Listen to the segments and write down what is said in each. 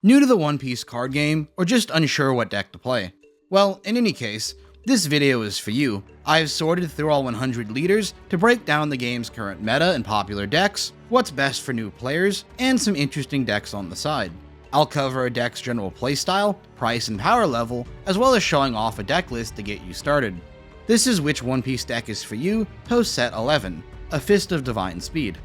New to the One Piece card game, or just unsure what deck to play? Well, in any case, this video is for you. I've sorted through all 100 leaders to break down the game's current meta and popular decks, what's best for new players, and some interesting decks on the side. I'll cover a deck's general playstyle, price, and power level, as well as showing off a deck list to get you started. This is which One Piece deck is for you, post set 11, a Fist of Divine Speed.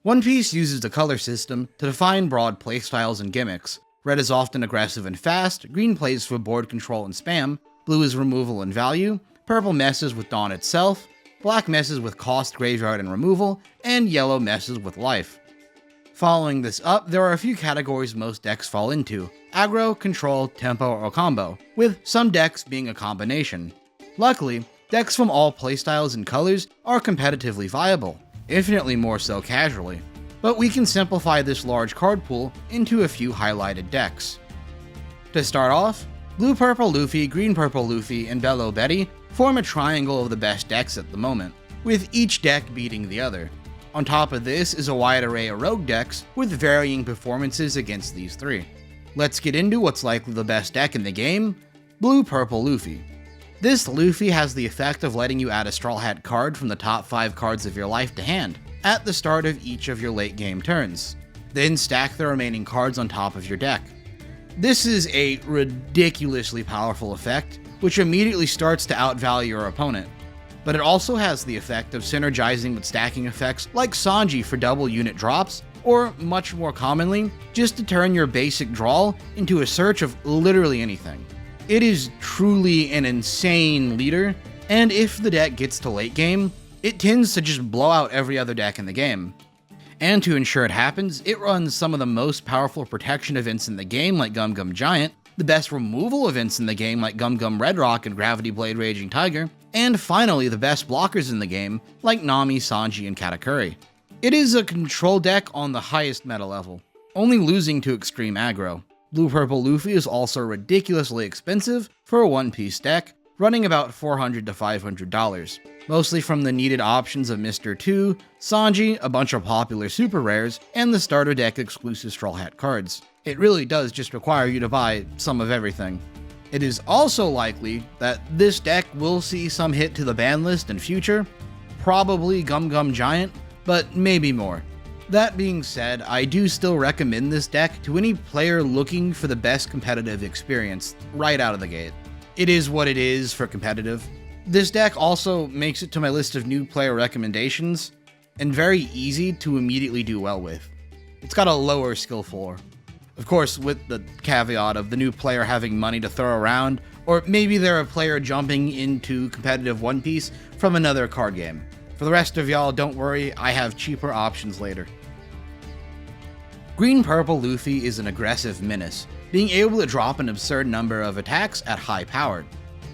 One Piece uses the color system to define broad playstyles and gimmicks. Red is often aggressive and fast, green plays for board control and spam, blue is removal and value, purple messes with Dawn itself, black messes with cost, graveyard, and removal, and yellow messes with life. Following this up, there are a few categories most decks fall into: aggro, control, tempo, or combo, with some decks being a combination. Luckily, decks from all playstyles and colors are competitively viable, infinitely more so casually, but we can simplify this large card pool into a few highlighted decks. To start off, Blue-Purple Luffy, Green-Purple Luffy, and Belo Betty form a triangle of the best decks at the moment, with each deck beating the other. On top of this is a wide array of rogue decks with varying performances against these three. Let's get into what's likely the best deck in the game: Blue-Purple Luffy. This Luffy has the effect of letting you add a Straw Hat card from the top 5 cards of your life to hand at the start of each of your late game turns. Then stack the remaining cards on top of your deck. This is a ridiculously powerful effect, which immediately starts to outvalue your opponent. But it also has the effect of synergizing with stacking effects like Sanji for double unit drops, or much more commonly, just to turn your basic draw into a search of literally anything. It is truly an insane leader, and if the deck gets to late game, it tends to just blow out every other deck in the game. And to ensure it happens, it runs some of the most powerful protection events in the game like Gum Gum Giant, the best removal events in the game like Gum Gum Red Rock and Gravity Blade Raging Tiger, and finally the best blockers in the game like Nami, Sanji, and Katakuri. It is a control deck on the highest meta level, only losing to extreme aggro. Blue-Purple Luffy is also ridiculously expensive for a One Piece deck, running about $400 to $500, mostly from the needed options of Mr. 2, Sanji, a bunch of popular super rares, and the starter deck exclusive Straw Hat cards. It really does just require you to buy some of everything. It is also likely that this deck will see some hit to the ban list in future, probably Gum Gum Giant, but maybe more. That being said, I do still recommend this deck to any player looking for the best competitive experience right out of the gate. It is what it is for competitive. This deck also makes it to my list of new player recommendations, and very easy to immediately do well with. It's got a lower skill floor. Of course, with the caveat of the new player having money to throw around, or maybe they're a player jumping into competitive One Piece from another card game. For the rest of y'all, don't worry, I have cheaper options later. Green-Purple Luffy is an aggressive menace, being able to drop an absurd number of attacks at high power.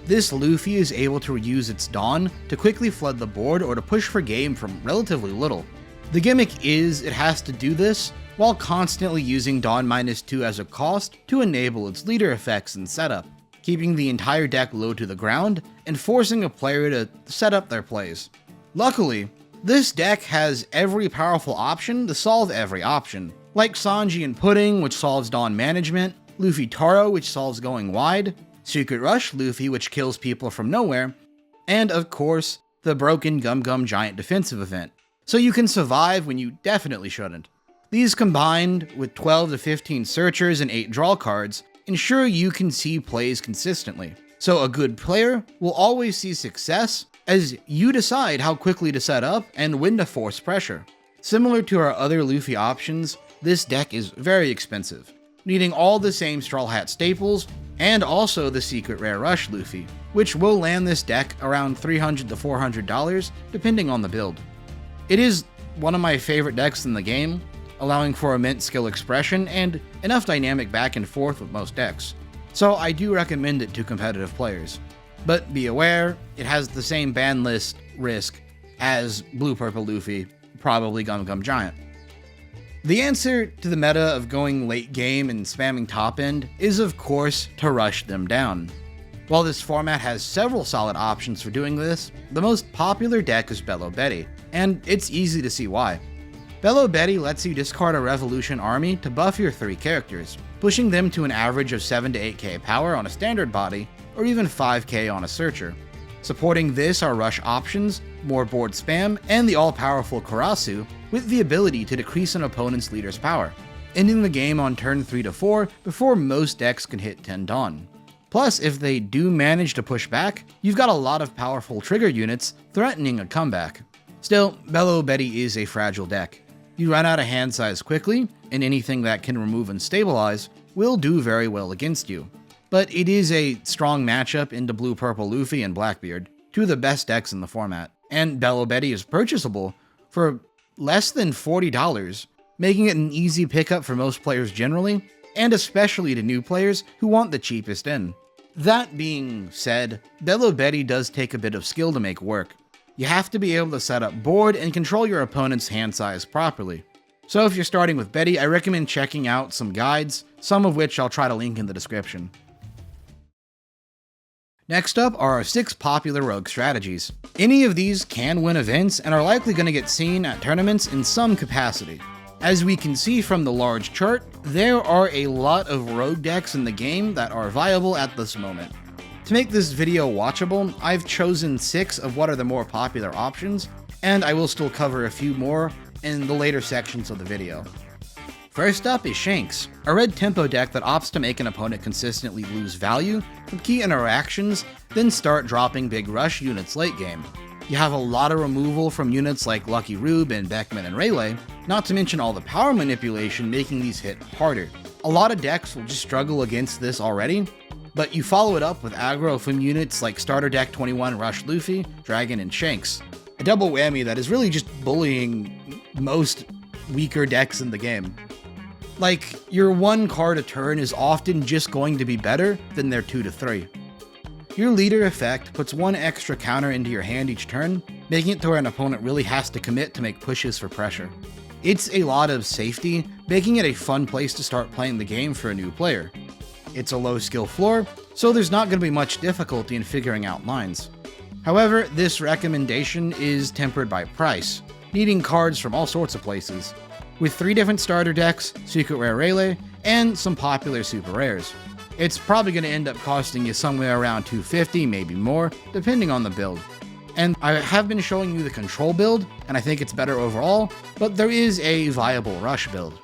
This Luffy is able to use its Dawn to quickly flood the board or to push for game from relatively little. The gimmick is it has to do this while constantly using Dawn -2 as a cost to enable its leader effects and setup, keeping the entire deck low to the ground and forcing a player to set up their plays. Luckily, this deck has every powerful option to solve every option, like Sanji and Pudding, which solves Dawn management, Luffy Taro, which solves going wide, Secret Rush Luffy, which kills people from nowhere, and of course, the broken Gum Gum Giant defensive event, so you can survive when you definitely shouldn't. These combined with 12 to 15 searchers and 8 draw cards ensure you can see plays consistently. So a good player will always see success as you decide how quickly to set up and when to force pressure. Similar to our other Luffy options, this deck is very expensive, needing all the same Straw Hat staples and also the Secret Rare Rush Luffy, which will land this deck around $300 to $400 depending on the build. It is one of my favorite decks in the game, allowing for immense skill expression and enough dynamic back and forth with most decks, so I do recommend it to competitive players. But be aware, it has the same ban list risk as Blue-Purple Luffy, probably Gum Gum Giant. The answer to the meta of going late game and spamming top end is of course to rush them down. While this format has several solid options for doing this, the most popular deck is Belo Betty, and it's easy to see why. Bello Betty lets you discard a Revolution army to buff your 3 characters, pushing them to an average of 7 to 8k power on a standard body, or even 5k on a searcher. Supporting this are rush options, more board spam, and the all-powerful Karasu, with the ability to decrease an opponent's leader's power, ending the game on turn 3 to 4 before most decks can hit 10 Dawn. Plus, if they do manage to push back, you've got a lot of powerful trigger units threatening a comeback. Still, Bello Betty is a fragile deck. You run out of hand size quickly, and anything that can remove and stabilize will do very well against you. But it is a strong matchup into Blue-Purple Luffy and Blackbeard, 2 of the best decks in the format, and Bello Betty is purchasable for less than $40, making it an easy pickup for most players generally, and especially to new players who want the cheapest in. That being said, Bello Betty does take a bit of skill to make work. You have to be able to set up board and control your opponent's hand size properly. So if you're starting with Betty, I recommend checking out some guides, some of which I'll try to link in the description. Next up are our 6 popular rogue strategies. Any of these can win events and are likely going to get seen at tournaments in some capacity. As we can see from the large chart, there are a lot of rogue decks in the game that are viable at this moment. To make this video watchable, I've chosen 6 of what are the more popular options, and I will still cover a few more in the later sections of the video. First up is Shanks, a red tempo deck that opts to make an opponent consistently lose value from key interactions, then start dropping big rush units late game. You have a lot of removal from units like Lucky Rube and Beckman and Rayleigh, not to mention all the power manipulation making these hit harder. A lot of decks will just struggle against this already, but you follow it up with aggro from units like Starter Deck 21 Rush Luffy, Dragon, and Shanks. A double whammy that is really just bullying most weaker decks in the game. Like, your 1 card a turn is often just going to be better than their 2 to 3. Your leader effect puts 1 extra counter into your hand each turn, making it to where an opponent really has to commit to make pushes for pressure. It's a lot of safety, making it a fun place to start playing the game for a new player. It's a low skill floor, so there's not going to be much difficulty in figuring out lines. However, this recommendation is tempered by price, needing cards from all sorts of places, with 3 different starter decks, Secret Rare Rayleigh, and some popular super rares. It's probably going to end up costing you somewhere around $250, maybe more, depending on the build. And I have been showing you the control build, and I think it's better overall, but there is a viable rush build.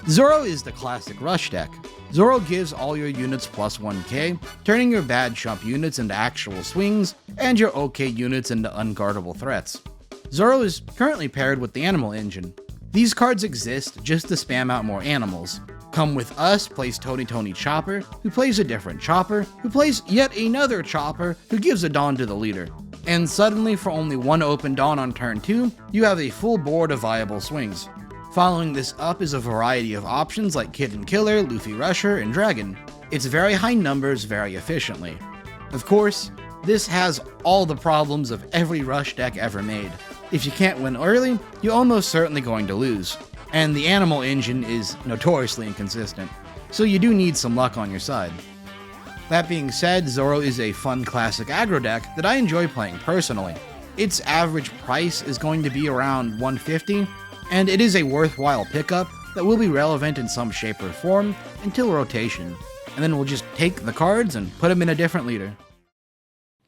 Zoro is the classic rush deck. Zoro gives all your units plus 1k, turning your bad chump units into actual swings, and your okay units into unguardable threats. Zoro is currently paired with the Animal Engine. These cards exist just to spam out more animals. Come With Us plays Tony Chopper, who plays a different Chopper, who plays yet another Chopper, who gives a Dawn to the leader. And suddenly, for only 1 open Dawn on turn 2, you have a full board of viable swings. Following this up is a variety of options like Kitten Killer, Luffy Rusher, and Dragon. It's very high numbers very efficiently. Of course, this has all the problems of every rush deck ever made. If you can't win early, you're almost certainly going to lose. And the Animal Engine is notoriously inconsistent, so you do need some luck on your side. That being said, Zoro is a fun classic aggro deck that I enjoy playing personally. Its average price is going to be around $150, and it is a worthwhile pickup that will be relevant in some shape or form until rotation, and then we'll just take the cards and put them in a different leader.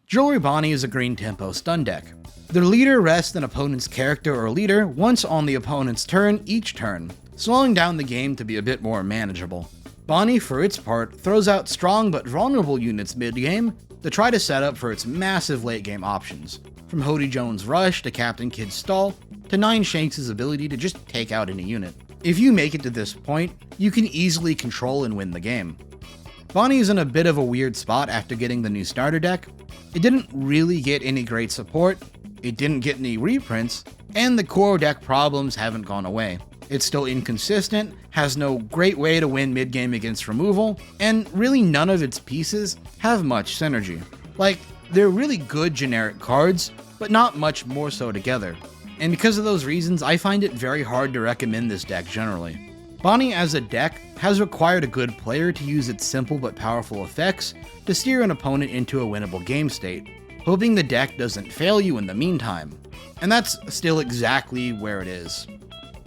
Jewelry Bonnie is a green tempo stun deck. Their leader rests an opponent's character or leader once on the opponent's turn each turn, slowing down the game to be a bit more manageable. Bonnie, for its part, throws out strong but vulnerable units mid-game to try to set up for its massive late-game options, from Hody Jones' Rush to Captain Kidd's Stall, to Nine Shanks' ability to just take out any unit. If you make it to this point, you can easily control and win the game. Bonnie is in a bit of a weird spot after getting the new starter deck. It didn't really get any great support, it didn't get any reprints, and the core deck problems haven't gone away. It's still inconsistent, has no great way to win mid-game against removal, and really none of its pieces have much synergy. Like, they're really good generic cards, but not much more so together. And because of those reasons, I find it very hard to recommend this deck generally. Bonnie as a deck has required a good player to use its simple but powerful effects to steer an opponent into a winnable game state, hoping the deck doesn't fail you in the meantime. And that's still exactly where it is.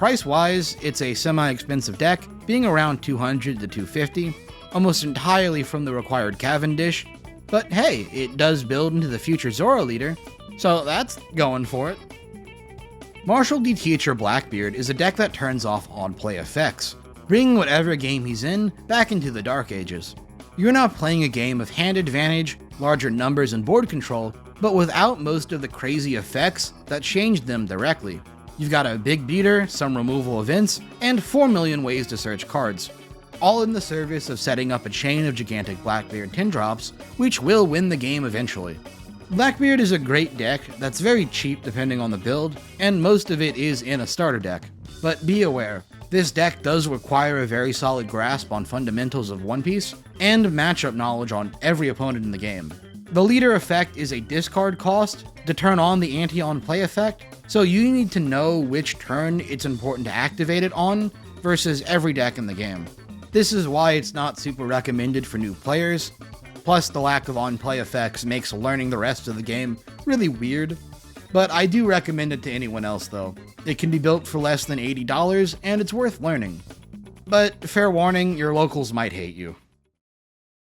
Price-wise, it's a semi-expensive deck, being around $200 to $250, almost entirely from the required Cavendish, but hey, it does build into the future Zoro leader, so that's going for it. Marshall D. Teacher Blackbeard is a deck that turns off on-play effects, bringing whatever game he's in back into the Dark Ages. You're now playing a game of hand advantage, larger numbers and board control, but without most of the crazy effects that changed them directly. You've got a big beater, some removal events, and 4 million ways to search cards, all in the service of setting up a chain of gigantic Blackbeard 10-drops, which will win the game eventually. Blackbeard is a great deck that's very cheap depending on the build, and most of it is in a starter deck. But be aware, this deck does require a very solid grasp on fundamentals of One Piece, and matchup knowledge on every opponent in the game. The leader effect is a discard cost to turn on the anti-on-play effect, so you need to know which turn it's important to activate it on versus every deck in the game. This is why it's not super recommended for new players, plus the lack of on-play effects makes learning the rest of the game really weird. But I do recommend it to anyone else though. It can be built for less than $80 and it's worth learning. But fair warning, your locals might hate you.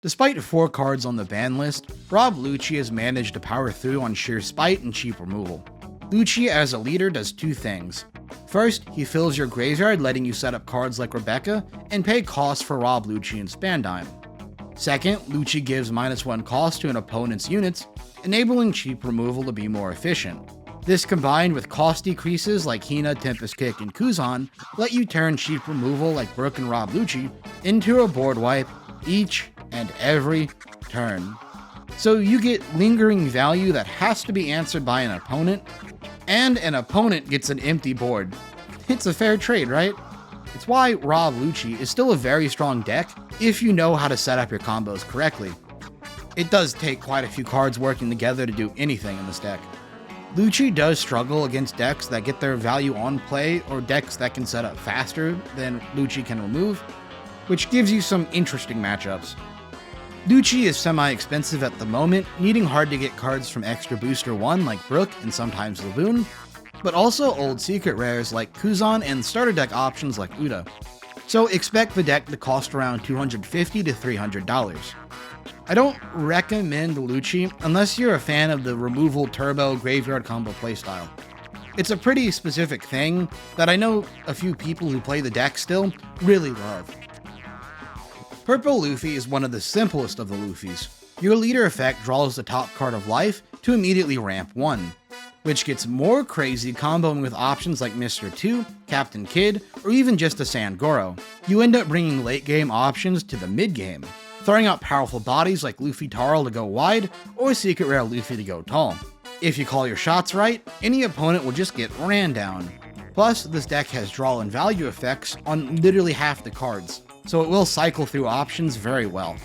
Despite 4 cards on the ban list, Rob Lucci has managed to power through on sheer spite and cheap removal. Lucci as a leader does 2 things. First, he fills your graveyard letting you set up cards like Rebecca and pay costs for Rob Lucci and Spandime. Second, Lucci gives -1 cost to an opponent's units, enabling cheap removal to be more efficient. This combined with cost decreases like Hina, Tempest Kick, and Kuzan let you turn cheap removal like Brook and Rob Lucci into a board wipe each and every turn. So you get lingering value that has to be answered by an opponent, and an opponent gets an empty board. It's a fair trade, right? It's why Rob Lucci is still a very strong deck if you know how to set up your combos correctly. It does take quite a few cards working together to do anything in this deck. Lucci does struggle against decks that get their value on play or decks that can set up faster than Lucci can remove, which gives you some interesting matchups. Lucci is semi-expensive at the moment, needing hard to get cards from Extra Booster 1 like Brook and sometimes Laboon, but also old secret rares like Kuzan and starter deck options like Uda. So expect the deck to cost around $250 to $300. I don't recommend Lucci unless you're a fan of the removal turbo graveyard combo playstyle. It's a pretty specific thing that I know a few people who play the deck still really love. Purple Luffy is one of the simplest of the Luffys. Your leader effect draws the top card of life to immediately ramp 1, which gets more crazy comboing with options like Mr. 2, Captain Kidd, or even just a Sangoro. You end up bringing late game options to the mid game, throwing out powerful bodies like Luffy Taro to go wide, or Secret Rare Luffy to go tall. If you call your shots right, any opponent will just get ran down. Plus, this deck has draw and value effects on literally half the cards, so it will cycle through options very well.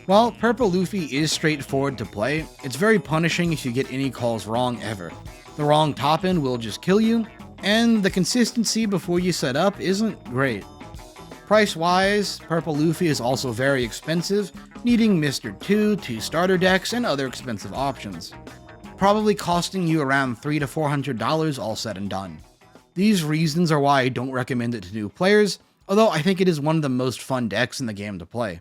While Purple Luffy is straightforward to play, it's very punishing if you get any calls wrong ever. The wrong top end will just kill you, and the consistency before you set up isn't great. Price-wise, Purple Luffy is also very expensive, needing Mr. 2, 2 starter decks, and other expensive options. Probably costing you around $300 to $400 all said and done. These reasons are why I don't recommend it to new players, although I think it is one of the most fun decks in the game to play.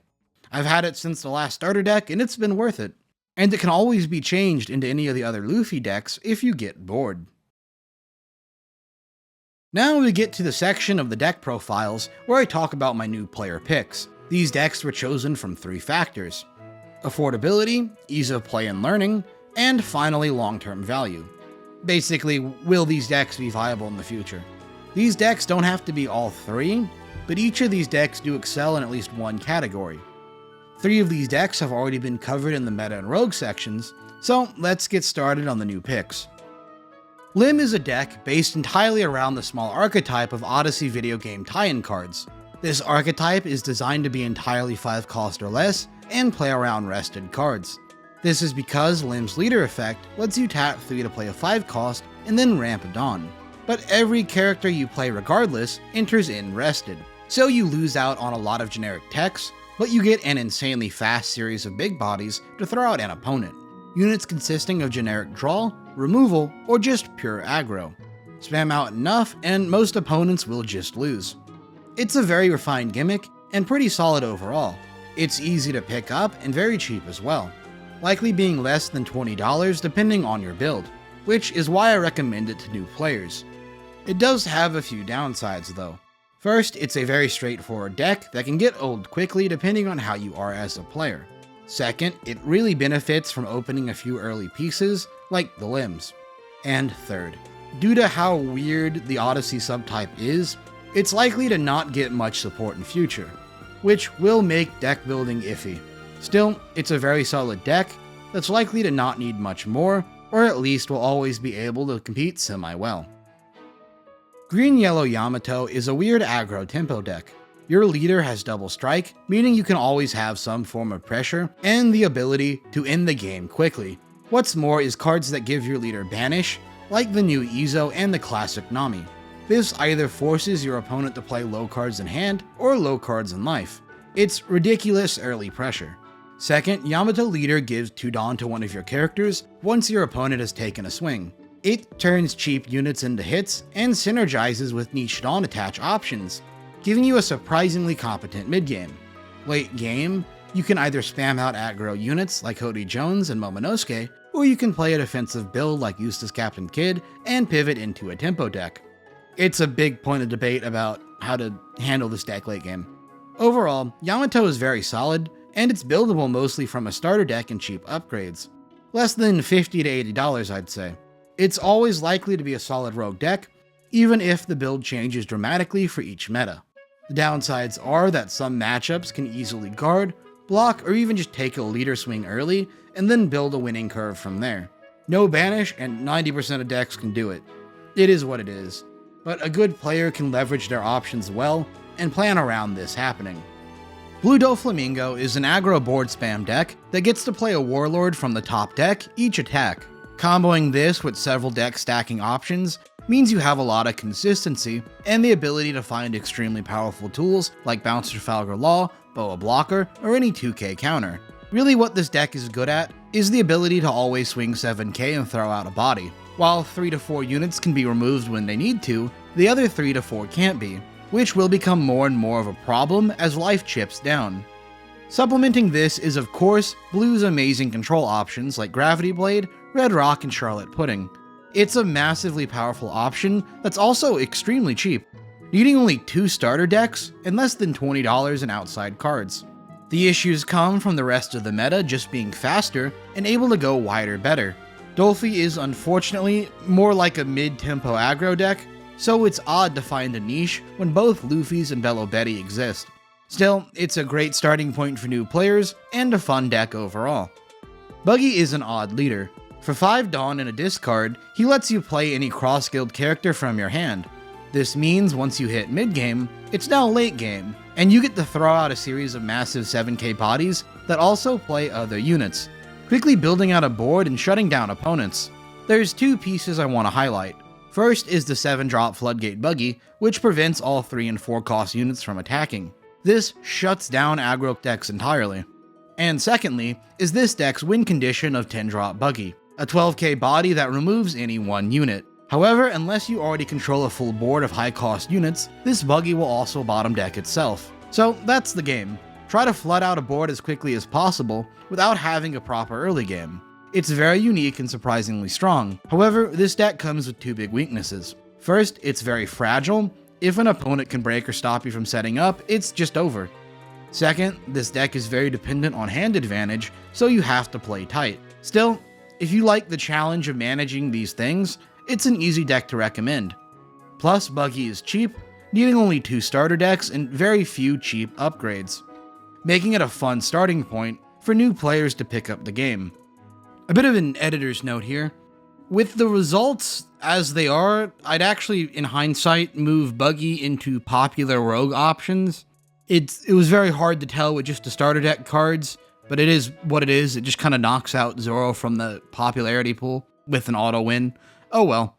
I've had it since the last starter deck, and it's been worth it. And it can always be changed into any of the other Luffy decks if you get bored. Now we get to the section of the deck profiles where I talk about my new player picks. These decks were chosen from 3 factors: affordability, ease of play and learning, and finally long-term value. Basically, will these decks be viable in the future? These decks don't have to be all 3, but each of these decks do excel in at least one category. 3 of these decks have already been covered in the meta and rogue sections, so let's get started on the new picks. Lim is a deck based entirely around the small archetype of Odyssey video game tie-in cards. This archetype is designed to be entirely 5 cost or less, and play around rested cards. This is because Lim's leader effect lets you tap 3 to play a 5 cost and then ramp a Dawn. But every character you play regardless enters in rested, so you lose out on a lot of generic techs, but you get an insanely fast series of big bodies to throw out an opponent. Units consisting of generic draw, removal, or just pure aggro. spam out enough, and most opponents will just lose. It's a very refined gimmick, and pretty solid overall. It's easy to pick up, and very cheap as well, likely being less than $20 depending on your build, which is why I recommend it to new players. It does have a few downsides though. First, it's a very straightforward deck that can get old quickly depending on how you are as a player. Second, it really benefits from opening a few early pieces, like the limbs. And third, due to how weird the Odyssey subtype is, it's likely to not get much support in future, which will make deck building iffy. Still, it's a very solid deck that's likely to not need much more, or at least will always be able to compete semi-well. Green-Yellow Yamato is a weird aggro tempo deck. Your leader has double strike, meaning you can always have some form of pressure, and the ability to end the game quickly. What's more is cards that give your leader banish, like the new Izo and the classic Nami. This either forces your opponent to play low cards in hand, or low cards in life. It's ridiculous early pressure. Second, Yamato Leader gives 2 Dawn to one of your characters once your opponent has taken a swing. It turns cheap units into hits, and synergizes with niche Dawn attach options, giving you a surprisingly competent mid-game. Late game, you can either spam out aggro units like Hody Jones and Momonosuke, or you can play a defensive build like Eustace Captain Kidd and pivot into a tempo deck. It's a big point of debate about how to handle this deck late game. Overall, Yamato is very solid, and it's buildable mostly from a starter deck and cheap upgrades. Less than $50 to $80 I'd say. It's always likely to be a solid rogue deck, even if the build changes dramatically for each meta. The downsides are that some matchups can easily guard, block, or even just take a leader swing early, and then build a winning curve from there. No banish, and 90% of decks can do it. It is what it is, but a good player can leverage their options well, and plan around this happening. Blue Doflamingo is an aggro board spam deck that gets to play a warlord from the top deck each attack. Comboing this with several deck stacking options means you have a lot of consistency and the ability to find extremely powerful tools like Bounce Trafalgar Law, Boa Blocker, or any 2k counter. Really what this deck is good at is the ability to always swing 7k and throw out a body. While 3 to 4 units can be removed when they need to, the other 3 to 4 can't be, which will become more and more of a problem as life chips down. Supplementing this is of course Blue's amazing control options like Gravity Blade, Red Rock, and Charlotte Pudding. It's a massively powerful option that's also extremely cheap, needing only 2 starter decks and less than $20 in outside cards. The issues come from the rest of the meta just being faster and able to go wider better. Dolphy is unfortunately more like a mid-tempo aggro deck, so it's odd to find a niche when both Luffy's and Bello Betty exist. Still, it's a great starting point for new players, and a fun deck overall. Buggy is an odd leader. For 5 Dawn and a discard, he lets you play any cross-guild character from your hand. This means once you hit mid-game, it's now late game, and you get to throw out a series of massive 7k bodies that also play other units, quickly building out a board and shutting down opponents. There's 2 pieces I want to highlight. First is the 7-drop Floodgate Buggy, which prevents all 3 and 4 cost units from attacking. This shuts down aggro decks entirely. And secondly, is this deck's win condition of 10-drop Buggy, a 12k body that removes any one unit. However, unless you already control a full board of high-cost units, this Buggy will also bottom deck itself. So that's the game. Try to flood out a board as quickly as possible without having a proper early game. It's very unique and surprisingly strong. However, this deck comes with 2 big weaknesses. First, it's very fragile. If an opponent can break or stop you from setting up, it's just over. Second, this deck is very dependent on hand advantage, so you have to play tight. Still, if you like the challenge of managing these things, it's an easy deck to recommend. Plus, Buggy is cheap, needing only 2 starter decks and very few cheap upgrades, making it a fun starting point for new players to pick up the game. A bit of an editor's note here. With the results as they are, I'd actually, in hindsight, move Buggy into popular rogue options. It was very hard to tell with just the starter deck cards, but it is what it is. It just kind of knocks out Zoro from the popularity pool with an auto win. Oh well.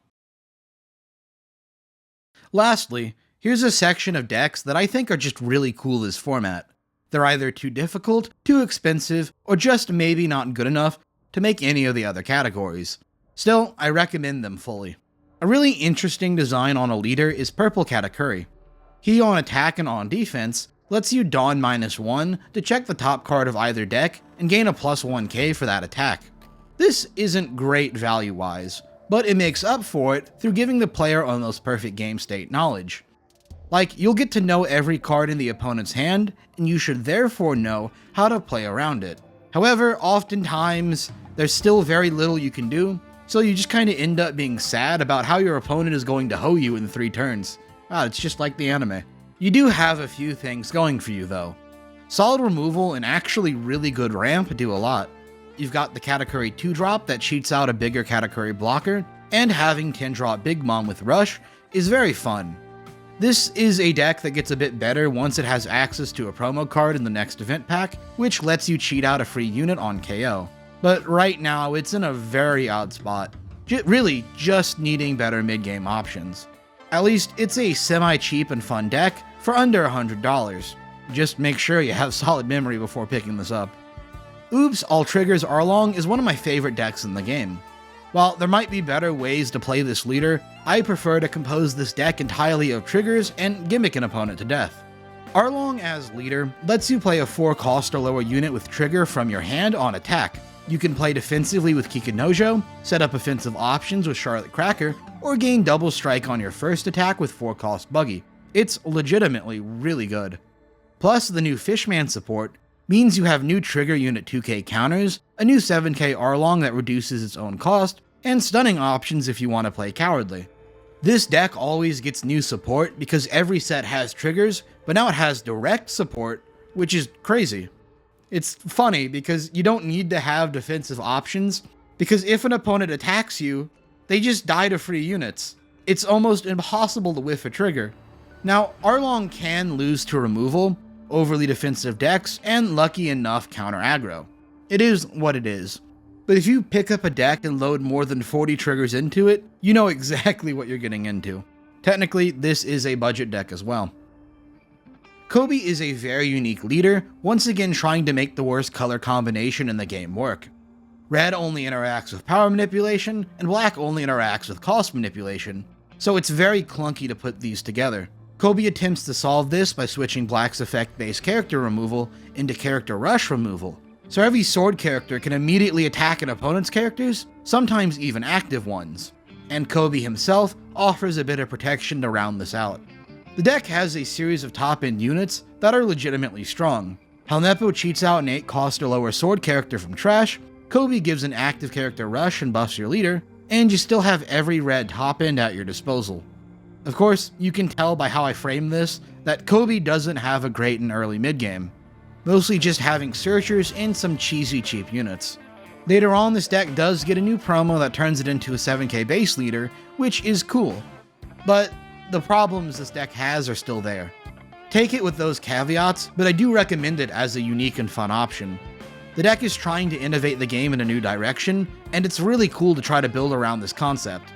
Lastly, here's a section of decks that I think are just really cool this format. They're either too difficult, too expensive, or just maybe not good enough to make any of the other categories. Still, I recommend them fully. A really interesting design on a leader is Purple Katakuri. He on attack and on defense lets you don -1 to check the top card of either deck and gain a +1k for that attack. This isn't great value-wise, but it makes up for it through giving the player almost perfect game state knowledge. Like, you'll get to know every card in the opponent's hand, and you should therefore know how to play around it. However, oftentimes, there's still very little you can do, so you just kinda end up being sad about how your opponent is going to hoe you in 3 turns. Wow, it's just like the anime. You do have a few things going for you though. Solid removal and actually really good ramp do a lot. You've got the Katakuri 2-drop that cheats out a bigger Katakuri blocker, and having 10-drop Big Mom with Rush is very fun. This is a deck that gets a bit better once it has access to a promo card in the next event pack, which lets you cheat out a free unit on KO. But right now, it's in a very odd spot, really just needing better mid-game options. At least, it's a semi-cheap and fun deck for under $100. Just make sure you have solid memory before picking this up. Oops, All Triggers Arlong is one of my favorite decks in the game. While there might be better ways to play this leader, I prefer to compose this deck entirely of triggers and gimmick an opponent to death. Arlong as leader lets you play a 4-cost or lower unit with trigger from your hand on attack. You can play defensively with Kikunojo, set up offensive options with Charlotte Cracker, or gain double strike on your first attack with 4-cost Buggy. It's legitimately really good. Plus, the new Fishman support means you have new trigger unit 2k counters, a new 7k Arlong that reduces its own cost, and stunning options if you want to play Cowardly. This deck always gets new support because every set has triggers, but now it has direct support, which is crazy. It's funny because you don't need to have defensive options, because if an opponent attacks you, they just die to free units. It's almost impossible to whiff a trigger. Now, Arlong can lose to removal, overly defensive decks, and lucky enough counter aggro. It is what it is. But if you pick up a deck and load more than 40 triggers into it, you know exactly what you're getting into. Technically, this is a budget deck as well. Kobe is a very unique leader, once again trying to make the worst color combination in the game work. Red only interacts with power manipulation, and black only interacts with cost manipulation, so it's very clunky to put these together. Kobe attempts to solve this by switching black's effect-based character removal into character rush removal, so every sword character can immediately attack an opponent's characters, sometimes even active ones, and Kobe himself offers a bit of protection to round this out. The deck has a series of top-end units that are legitimately strong. Helmeppo cheats out an 8-cost or lower sword character from trash, Kobe gives an active character rush and buffs your leader, and you still have every red top-end at your disposal. Of course, you can tell by how I frame this that Kobe doesn't have a great and early mid-game, mostly just having searchers and some cheesy cheap units. Later on, this deck does get a new promo that turns it into a 7k base leader, which is cool, but the problems this deck has are still there. Take it with those caveats, but I do recommend it as a unique and fun option. The deck is trying to innovate the game in a new direction, and it's really cool to try to build around this concept.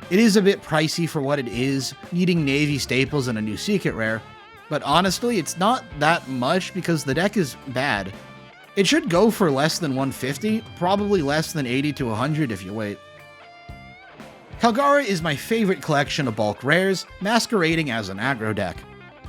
It is a bit pricey for what it is, needing Navy staples and a new secret rare, but honestly, it's not that much because the deck is bad. It should go for less than 150, probably less than 80 to 100 if you wait. Kalgara is my favorite collection of bulk rares, masquerading as an aggro deck.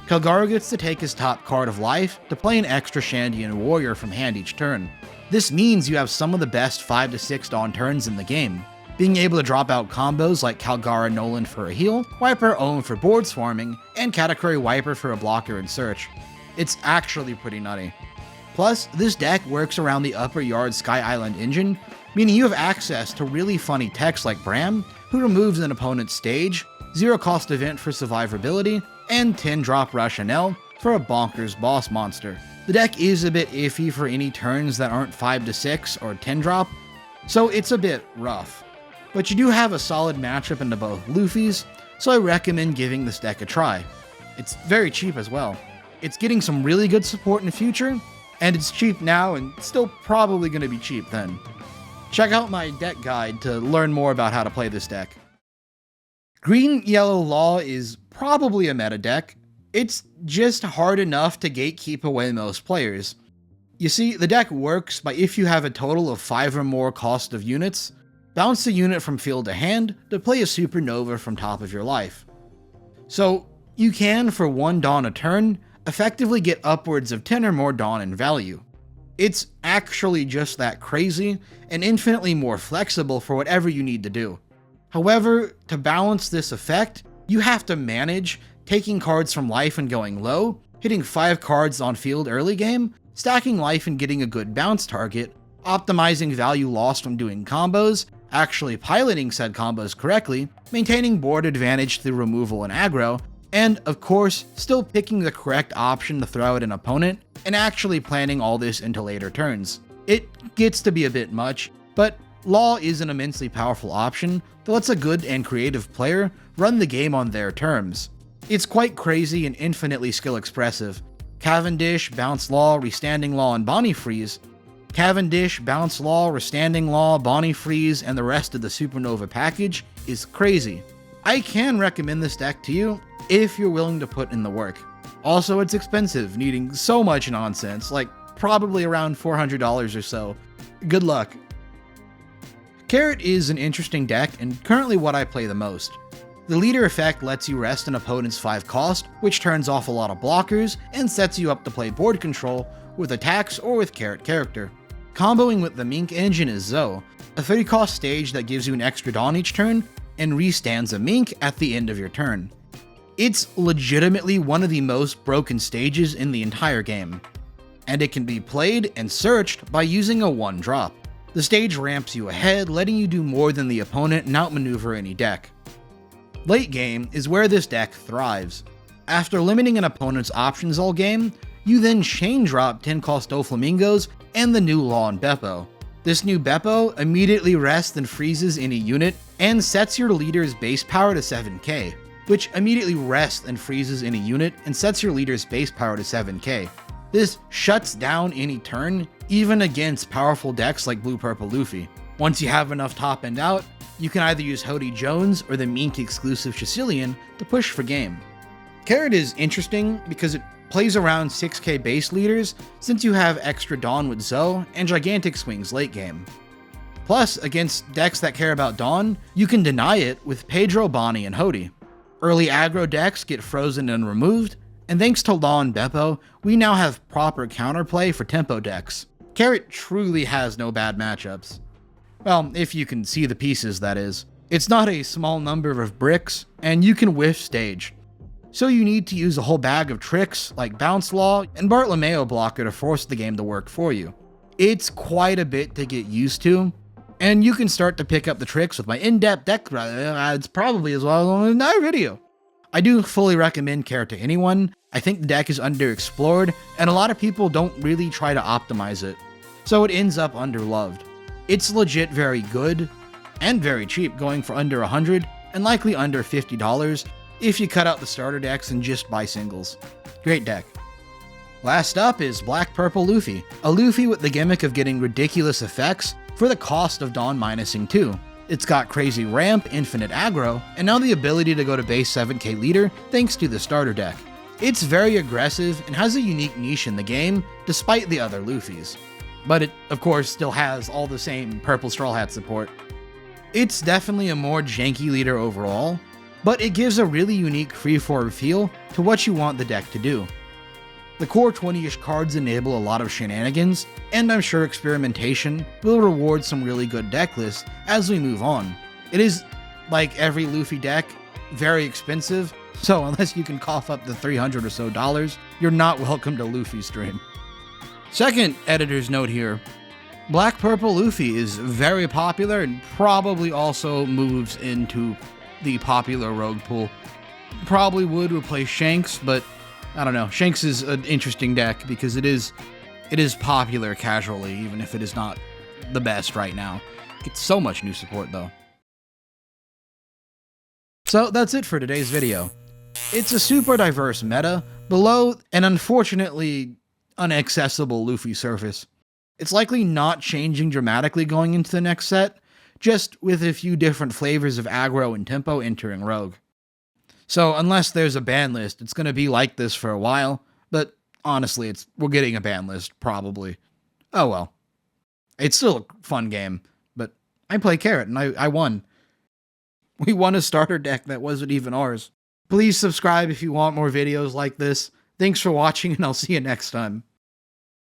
Kalgara gets to take his top card of life to play an extra Shandian warrior from hand each turn. This means you have some of the best 5 to 6 Dawn turns in the game, being able to drop out combos like Kalgara Nolan for a heal, Wiper Ohm for board swarming, and Katakuri Wiper for a blocker and search. It's actually pretty nutty. Plus, this deck works around the Upper Yard Sky Island engine, meaning you have access to really funny techs like Bram, who removes an opponent's stage, 0-cost event for survivability, and 10-drop Rashanel for a bonkers boss monster. The deck is a bit iffy for any turns that aren't 5 to 6 or 10-drop, so it's a bit rough. But you do have a solid matchup into both Luffy's, so I recommend giving this deck a try. It's very cheap as well. It's getting some really good support in the future, and it's cheap now and still probably going to be cheap then. Check out my deck guide to learn more about how to play this deck. Green-Yellow Law is probably a meta deck. It's just hard enough to gatekeep away most players. You see, the deck works by if you have a total of 5 or more cost of units, Bounce a unit from field to hand to play a supernova from top of your life. So you can, for 1 Dawn a turn, effectively get upwards of 10 or more Dawn in value. It's actually just that crazy, and infinitely more flexible for whatever you need to do. However, to balance this effect, you have to manage taking cards from life and going low, hitting 5 cards on field early game, stacking life and getting a good bounce target, optimizing value lost from doing combos, actually piloting said combos correctly, maintaining board advantage through removal and aggro, and of course, still picking the correct option to throw at an opponent, and actually planning all this into later turns. It gets to be a bit much, but Law is an immensely powerful option that lets a good and creative player run the game on their terms. It's quite crazy and infinitely skill expressive. Cavendish, Bounce Law, Restanding Law, and Bonnie Freeze. Cavendish, Bounce Law, Restanding Law, Bonnie Freeze, and the rest of the Supernova package is crazy. I can recommend this deck to you if you're willing to put in the work. Also, it's expensive, needing so much nonsense, like probably around $400 or so. Good luck. Carrot is an interesting deck and currently what I play the most. The leader effect lets you rest an opponent's 5 cost, which turns off a lot of blockers and sets you up to play board control with attacks or with Carrot character. Comboing with the Mink engine is Zoe, a 30 cost stage that gives you an extra Dawn each turn and restands a Mink at the end of your turn. It's legitimately one of the most broken stages in the entire game, and it can be played and searched by using a 1-drop. The stage ramps you ahead, letting you do more than the opponent and outmaneuver any deck. Late game is where this deck thrives. After limiting an opponent's options all game, you then chain drop 10 cost Doflamingos and the new Law and Beppo. This new Beppo immediately rests and freezes any unit and sets your leader's base power to 7k, which immediately rests and freezes any unit and sets your leader's base power to 7k. This shuts down any turn, even against powerful decks like Blue-Purple Luffy. Once you have enough top end out, you can either use Hody Jones or the Mink exclusive Sicilian to push for game. Carrot is interesting because it plays around 6k base leaders since you have extra Dawn with Zoe and gigantic swings late game. Plus, against decks that care about Dawn, you can deny it with Pedro, Bonnie, and Hody. Early aggro decks get frozen and removed, and thanks to Law and Beppo, we now have proper counterplay for tempo decks. Carrot truly has no bad matchups. Well, if you can see the pieces, that is. It's not a small number of bricks, and you can whiff stage. So you need to use a whole bag of tricks like Bounce Law and Bartolomeo Blocker to force the game to work for you. It's quite a bit to get used to, and you can start to pick up the tricks with my in-depth deck guides probably as well in another video. I do fully recommend Carrot to anyone. I think the deck is underexplored, and a lot of people don't really try to optimize it, so it ends up underloved. It's legit very good, and very cheap, going for under $100, and likely under $50 if you cut out the starter decks and just buy singles. Great deck. Last up is Black-Purple Luffy, a Luffy with the gimmick of getting ridiculous effects for the cost of Dawn minusing 2. It's got crazy ramp, infinite aggro, and now the ability to go to base 7k leader thanks to the starter deck. It's very aggressive and has a unique niche in the game, despite the other Luffys. But it, of course, still has all the same purple Straw Hat support. It's definitely a more janky leader overall, but it gives a really unique freeform feel to what you want the deck to do. The core 20-ish cards enable a lot of shenanigans, and I'm sure experimentation will reward some really good deck lists as we move on. It is, like every Luffy deck, very expensive, so unless you can cough up the $300 or so, you're not welcome to Luffy stream. Second editor's note here, Black-Purple Luffy is very popular and probably also moves into the popular rogue pool. Probably would replace Shanks, but I don't know. Shanks is an interesting deck because it is popular casually, even if it is not the best right now. Gets so much new support though. So that's it for today's video. It's a super diverse meta below an unfortunately inaccessible Luffy surface. It's likely not changing dramatically going into the next set, just with a few different flavors of aggro and tempo entering Rogue. So unless there's a ban list, it's going to be like this for a while, but honestly, we're getting a ban list, probably. Oh well. It's still a fun game, but I play Carrot, and I won. We won a starter deck that wasn't even ours. Please subscribe if you want more videos like this. Thanks for watching, and I'll see you next time.